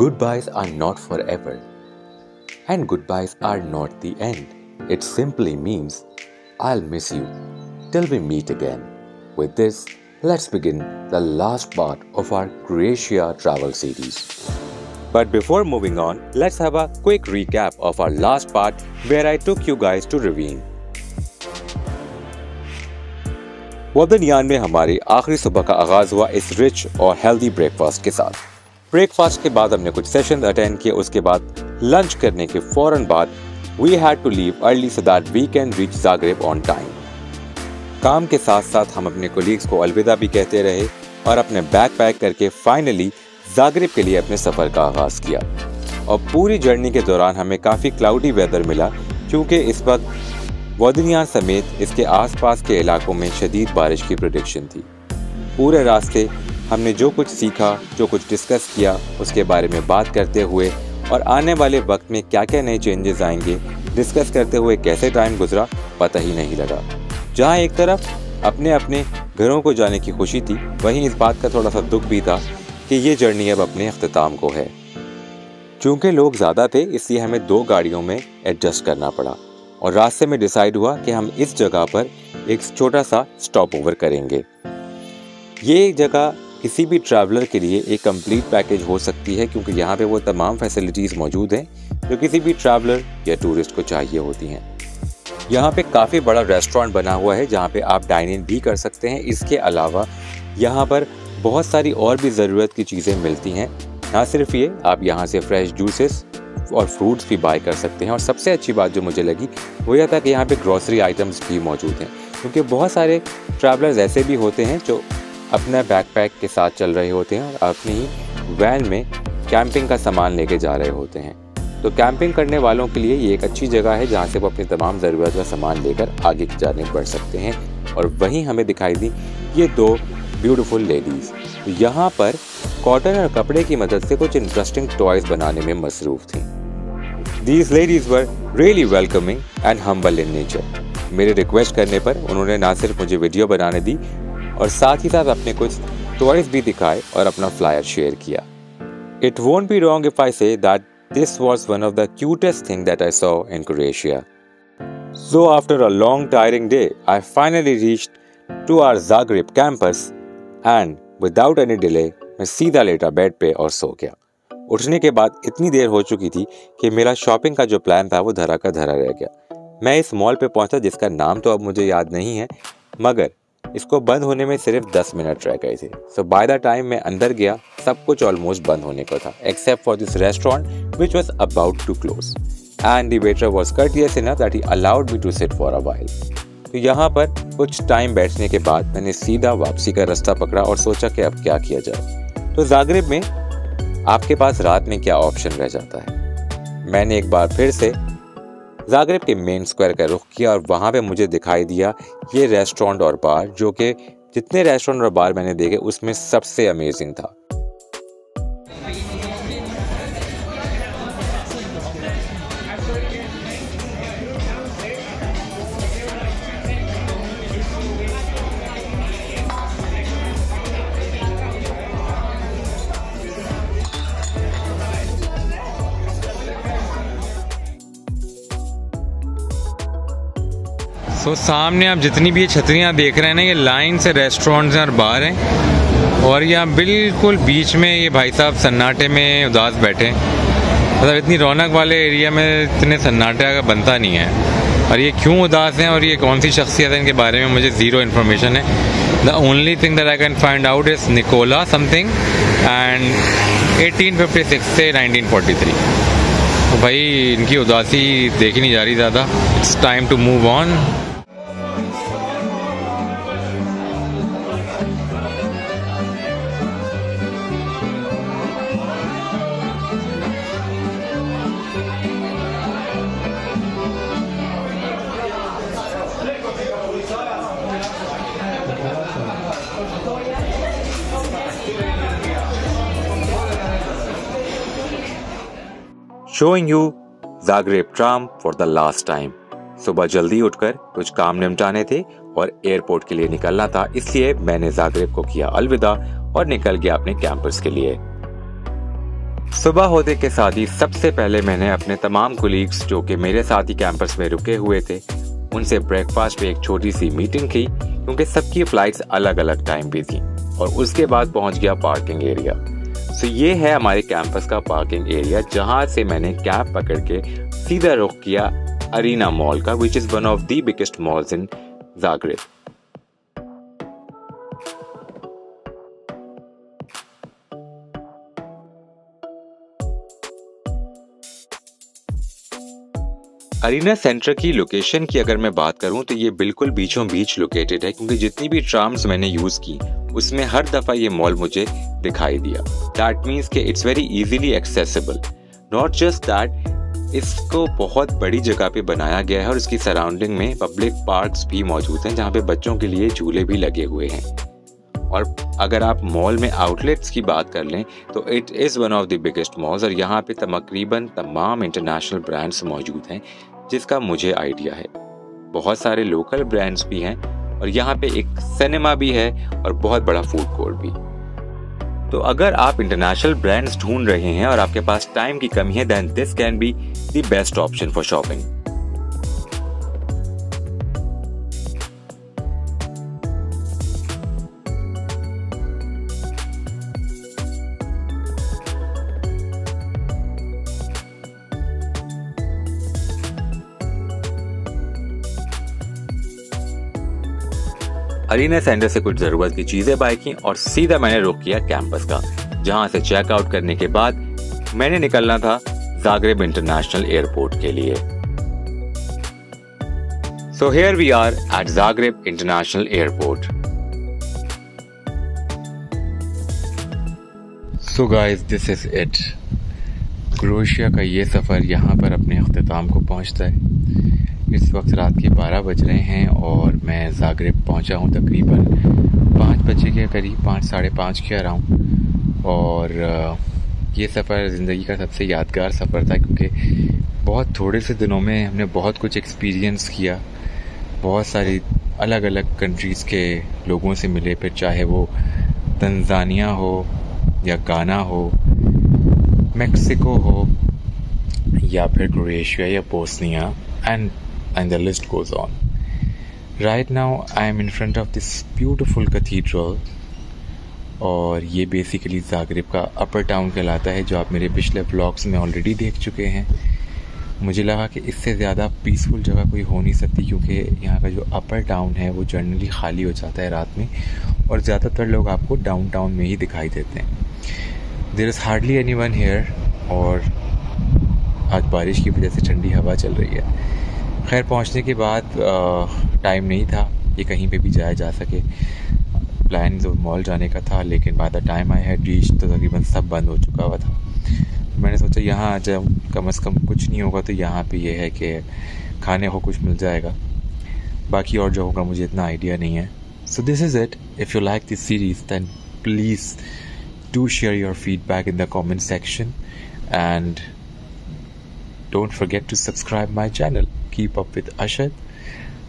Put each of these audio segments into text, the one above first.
Goodbyes are not forever, and goodbyes are not the end. It simply means I'll miss you till we meet again. With this, let's begin the last part of our Croatia travel series. But before moving on, let's have a quick recap of our last part where I took you guys to Ravine. वोदनियान में हमारी आखिरी सुबह का आगाज हुआ इस rich और healthy breakfast के साथ। ब्रेकफास्ट के बाद हमने कुछ सेशन अटेंड किए, उसके बाद लंच करने के फौरन बाद we had to leave early so that we can reach Zagreb on time. काम के साथ साथ हम अपने कोलीग्स को अलविदा भी कहते रहे और अपने बैग पैक करके फाइनली ज़ाग्रेब के लिए अपने सफ़र का आगाज़ किया। और पूरी जर्नी के दौरान हमें काफ़ी क्लाउडी वेदर मिला क्योंकि इस वक्त वोदनियान समेत इसके आसपास के इलाकों में शदीद बारिश की प्रेडिक्शन थी। पूरे रास्ते हमने जो कुछ सीखा, जो कुछ डिस्कस किया, उसके बारे में बात करते हुए और आने वाले वक्त में क्या क्या नए चेंजेस आएंगे डिस्कस करते हुए कैसे टाइम गुजरा पता ही नहीं लगा। जहाँ एक तरफ अपने अपने घरों को जाने की खुशी थी, वहीं इस बात का थोड़ा सा दुख भी था कि ये जर्नी अब अपने अख्ताम को है। चूँकि लोग ज़्यादा थे इसलिए हमें 2 गाड़ियों में एडजस्ट करना पड़ा और रास्ते में डिसाइड हुआ कि हम इस जगह पर एक छोटा सा स्टॉप ओवर करेंगे। ये जगह किसी भी ट्रैवलर के लिए एक कंप्लीट पैकेज हो सकती है क्योंकि यहाँ पे वो तमाम फैसिलिटीज़ मौजूद हैं जो किसी भी ट्रैवलर या टूरिस्ट को चाहिए होती हैं। यहाँ पे काफ़ी बड़ा रेस्टोरेंट बना हुआ है जहाँ पे आप डाइन इन भी कर सकते हैं। इसके अलावा यहाँ पर बहुत सारी और भी ज़रूरत की चीज़ें मिलती हैं। ना सिर्फ ये, आप यहाँ से फ्रेश जूसेस और फ्रूट्स भी बाय कर सकते हैं। और सबसे अच्छी बात जो मुझे लगी वो यह था कि यहाँ पे ग्रॉसरी आइटम्स भी मौजूद हैं क्योंकि बहुत सारे ट्रैवलर्स ऐसे भी होते हैं जो अपना बैकपैक के साथ चल रहे होते हैं और अपनी ही वैन में कैंपिंग का सामान लेके जा रहे होते हैं। तो कैंपिंग करने वालों के लिए ये एक अच्छी जगह है जहाँ से वो अपनी तमाम ज़रूरत का सामान लेकर आगे की जानिब बढ़ सकते हैं। और वहीं हमें दिखाई दी ये 2 ब्यूटीफुल लेडीज़ तो यहाँ पर कॉटन और कपड़े की मदद से कुछ इंटरेस्टिंग टॉयज़ बनाने में मसरूफ़ थीं। These ladies were really welcoming and humble in nature. मेरे रिक्वेस्ट करने पर उन्होंने ना सिर्फ मुझे वीडियो बनाने दी और साथ ही साथ अपने कुछ टॉयज़ भी दिखाए और अपना फ्लायर शेयर किया। It won't be wrong if I say that this was one of the cutest things that I saw in Croatia. So after a long tiring day, I finally reached to our Zagreb campus and without any delay, मैं सीधा लेटा bed पे और सो गया। उठने के बाद इतनी देर हो चुकी थी कि मेरा शॉपिंग का जो प्लान था वो धरा का धरा रह गया। मैं इस मॉल पे पहुंचा जिसका नाम तो अब मुझे याद नहीं है, मगर इसको बंद होने में सिर्फ 10 मिनट रह गए थे। सो बाय द टाइम मैं अंदर गया सब कुछ ऑलमोस्ट बंद होने को था except for this restaurant which was about to close and the waiter was courteous enough that he allowed me to sit for a while. तो यहाँ पर कुछ टाइम बैठने के बाद मैंने सीधा वापसी का रास्ता पकड़ा और सोचा कि अब क्या किया जाए। तो ज़ाग्रेब में आपके पास रात में क्या ऑप्शन रह जाता है। मैंने एक बार फिर से ज़ाग्रेब के मेन स्क्वायर का रुख किया और वहाँ पे मुझे दिखाई दिया ये रेस्टोरेंट और बार जो कि जितने रेस्टोरेंट और बार मैंने देखे उसमें सबसे अमेजिंग था। सामने आप जितनी भी ये छतरियाँ देख रहे हैं ना, ये लाइन से रेस्टोरेंट्स और बार हैं और यहाँ बिल्कुल बीच में ये भाई साहब सन्नाटे में उदास बैठे। मतलब इतनी रौनक वाले एरिया में इतने सन्नाटे का बनता नहीं है। और ये क्यों उदास हैं और ये कौन सी शख्सियत है इनके बारे में मुझे ज़ीरो इन्फॉर्मेशन है। The only thing that I can find out is Nikola something and 1856 से 1943। तो भाई इनकी उदासी देखी नहीं जा रही ज़्यादा। It's time to move on. Showing you Zagreb tram for the last time. सुबह जल्दी उठकर कुछ काम निपटाने थे और एयरपोर्ट के लिए निकलना था, इसलिए मैंने ज़ाग्रेब को किया अलविदा और निकल गया अपने कैंपस के लिए। सुबह होते के साथ ही सबसे पहले मैंने अपने तमाम कोलीग्स जो कि मेरे साथ ही कैंपस में रुके हुए थे उनसे ब्रेकफास्ट पे एक छोटी सी मीटिंग की, क्योंकि सबकी फ्लाइट्स अलग अलग टाइम पे थी। और उसके बाद पहुंच गया पार्किंग एरिया। सो ये है हमारे कैंपस का पार्किंग एरिया, जहां से मैंने कैब पकड़ के सीधा रुख किया अरीना मॉल का, which is one of the biggest malls in Zagreb. Arena Centre की लोकेशन की अगर मैं बात करूं तो ये बिल्कुल बीचों बीच लोकेटेड है, क्योंकि जितनी भी ट्राम्स मैंने यूज की उसमें हर दफा ये मॉल मुझे दिखाई दिया। दैट मीन्स कि it's very easily accessible. Not just that, इसको बहुत बड़ी जगह पे बनाया गया है और इसकी सराउंडिंग में पब्लिक पार्क्स भी मौजूद हैं, जहाँ पे बच्चों के लिए झूले भी लगे हुए हैं। और अगर आप मॉल में आउटलेट्स की बात कर लें तो it is one of the biggest malls, और यहाँ पे तकरीबन तमाम इंटरनेशनल ब्रांड्स मौजूद हैं जिसका मुझे आइडिया है। बहुत सारे लोकल ब्रांड्स भी हैं और यहाँ पे एक सिनेमा भी है और बहुत बड़ा फूड कोर्ट भी। तो अगर आप इंटरनेशनल ब्रांड्स ढूंढ रहे हैं और आपके पास टाइम की कमी है, then this can be the best option for shopping. Arena Centre से कुछ जरूरत की चीजें बाय की और सीधा मैंने रुख किया कैंपस का, जहां से चेकआउट करने के बाद मैंने निकलना था ज़ाग्रेब इंटरनेशनल एयरपोर्ट के लिए। So here we are at Zagreb international airport. So guys, this is it. Croatia का ये सफ़र यहाँ पर अपने अख्ताम को पहुँचता है। इस वक्त रात के 12 बज रहे हैं और मैं ज़ाग्रेब पहुँचा हूँ तकरीबन 5 बजे के करीब, 5 साढ़े 5 के अराउंड। और ये सफ़र ज़िंदगी का सबसे यादगार सफ़र था, क्योंकि बहुत थोड़े से दिनों में हमने बहुत कुछ एक्सपीरियंस किया। बहुत सारी अलग अलग कंट्रीज़ के लोगों से मिले, फिर चाहे वो तंजानिया हो या गाना हो, मेक्सिको हो या फिर क्रोएशिया या Bosnia, and the list goes on. Right now I am in front of this beautiful cathedral, और ये बेसिकली ज़ाग्रेब का अपर टाउन कहलाता है, जो आप मेरे पिछले व्लॉग्स में ऑलरेडी देख चुके हैं। मुझे लगा कि इससे ज़्यादा पीसफुल जगह कोई हो नहीं सकती, क्योंकि यहाँ का जो अपर टाउन है वो जनरली खाली हो जाता है रात में, और ज़्यादातर लोग आपको डाउनटाउन में ही दिखाई देते हैं। There is hardly anyone here, और आज बारिश की वजह से ठंडी हवा चल रही है। खैर, पहुंचने के बाद टाइम नहीं था कि कहीं पे भी जाया जा सके। प्लान जो मॉल जाने का था, लेकिन by the time I had reach तो तकरीबन सब बंद हो चुका हुआ था। मैंने सोचा यहाँ आ जाऊँ, कम से कम कुछ नहीं होगा तो यहाँ पे ये है कि खाने को कुछ मिल जाएगा। बाकी और जो होगा मुझे इतना आइडिया नहीं है। So this is it. If you like this series then please do share your feedback in the comment section, and don't forget to subscribe my channel. Keep up with Ashad.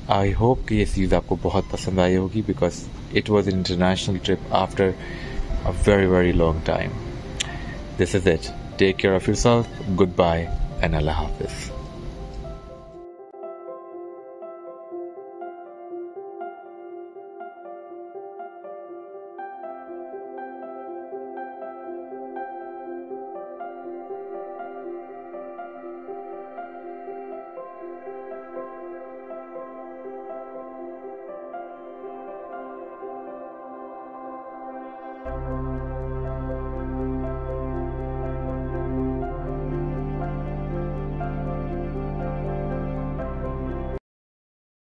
I hope कि ये series आपको बहुत पसंद आई होगी, because it was an international trip after a very very long time. This is it. Take care of yourself. Goodbye and Allah Hafiz.